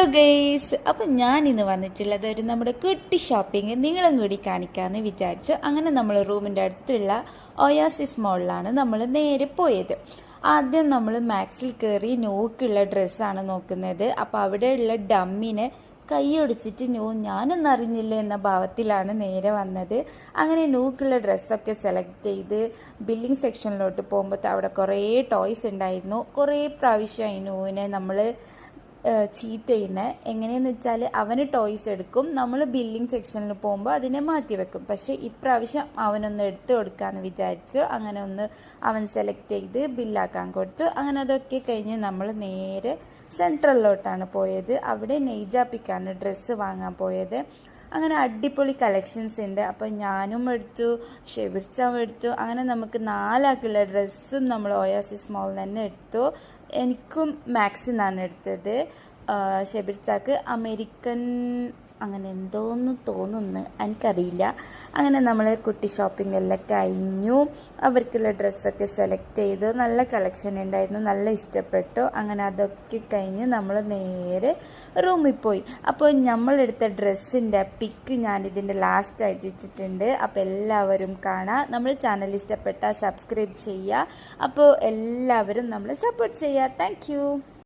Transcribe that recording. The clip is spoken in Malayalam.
ഹലോ ഗെയ്സ്, അപ്പം ഞാൻ ഇന്ന് വന്നിട്ടുള്ളത് ഒരു നമ്മുടെ കുട്ടി ഷോപ്പിംഗ് നിങ്ങളും കൂടി കാണിക്കാമെന്ന് വിചാരിച്ചു. അങ്ങനെ നമ്മൾ റൂമിൻ്റെ അടുത്തുള്ള ഒയാസിസ് മോളിലാണ് നമ്മൾ നേരെ പോയത്. ആദ്യം നമ്മൾ മാക്സിൽ കയറി നോക്കുള്ള ഡ്രസ്സാണ് നോക്കുന്നത്. അപ്പോൾ അവിടെയുള്ള ഡമ്മിനെ കൈയൊടിച്ചിട്ട് ഞാനൊന്നും അറിഞ്ഞില്ല എന്ന ഭാവത്തിലാണ് നേരെ വന്നത്. അങ്ങനെ നോക്കുള്ള ഡ്രസ്സൊക്കെ സെലക്ട് ചെയ്ത് ബില്ലിംഗ് സെക്ഷനിലോട്ട് പോകുമ്പോൾ അവിടെ കുറേ ടോയ്സ് ഉണ്ടായിരുന്നു. കുറേ പ്രാവശ്യമായി നോവിനെ നമ്മൾ ചീറ്റ് ചെയ്യുന്നത്. എങ്ങനെയെന്ന് വെച്ചാൽ അവന് ടോയ്സ് എടുക്കും, നമ്മൾ ബില്ലിംഗ് സെക്ഷനിൽ പോകുമ്പോൾ അതിനെ മാറ്റി വെക്കും. പക്ഷേ ഇപ്രാവശ്യം അവനൊന്ന് എടുത്തു കൊടുക്കാമെന്ന് വിചാരിച്ചു. അങ്ങനെ ഒന്ന് അവൻ സെലക്ട് ചെയ്ത് ബില്ലാക്കാൻ കൊടുത്തു. അങ്ങനെ അതൊക്കെ കഴിഞ്ഞ് നമ്മൾ നേരെ സെൻട്രലിലോട്ടാണ് പോയത്. അവിടെ നെയ്ജാപ്പിക്കാണ് ഡ്രസ്സ് വാങ്ങാൻ പോയത്. അങ്ങനെ അടിപൊളി കളക്ഷൻസ് ഉണ്ട്. അപ്പോൾ ഞാനും എടുത്തു, ഷെബിർച്ചാവും എടുത്തു. അങ്ങനെ നമുക്ക് 4 ആൾക്കുള്ള ഡ്രസ്സും നമ്മൾ ഒയാസിസ് മോളിൽ തന്നെ എടുത്തു. എനിക്കും മാക്സിൽ നിന്നാണ് എടുത്തത്. ഷെബിർച്ചാക്ക് അമേരിക്കൻ അങ്ങനെ എന്തോന്ന് തോന്നുന്നു, എനിക്കറിയില്ല. അങ്ങനെ നമ്മൾ കുട്ടി ഷോപ്പിംഗ് എല്ലാം കഴിഞ്ഞു. അവർക്കുള്ള ഡ്രസ്സൊക്കെ സെലക്ട് ചെയ്തു. നല്ല കളക്ഷൻ ഉണ്ടായിരുന്നു, നല്ല ഇഷ്ടപ്പെട്ടു. അങ്ങനെ അതൊക്കെ കഴിഞ്ഞ് നമ്മൾ നേരെ റൂമിൽ പോയി. അപ്പോൾ നമ്മളെടുത്ത ഡ്രസ്സിൻ്റെ പിക്ക് ഞാനിതിൻ്റെ ലാസ്റ്റായിട്ട് ഇട്ടിട്ടുണ്ട്. അപ്പോൾ എല്ലാവരും കാണാം. നമ്മൾ ചാനൽ ഇഷ്ടപ്പെട്ടാൽ സബ്സ്ക്രൈബ് ചെയ്യുക. അപ്പോൾ എല്ലാവരും നമ്മളെ സപ്പോർട്ട് ചെയ്യുക. താങ്ക്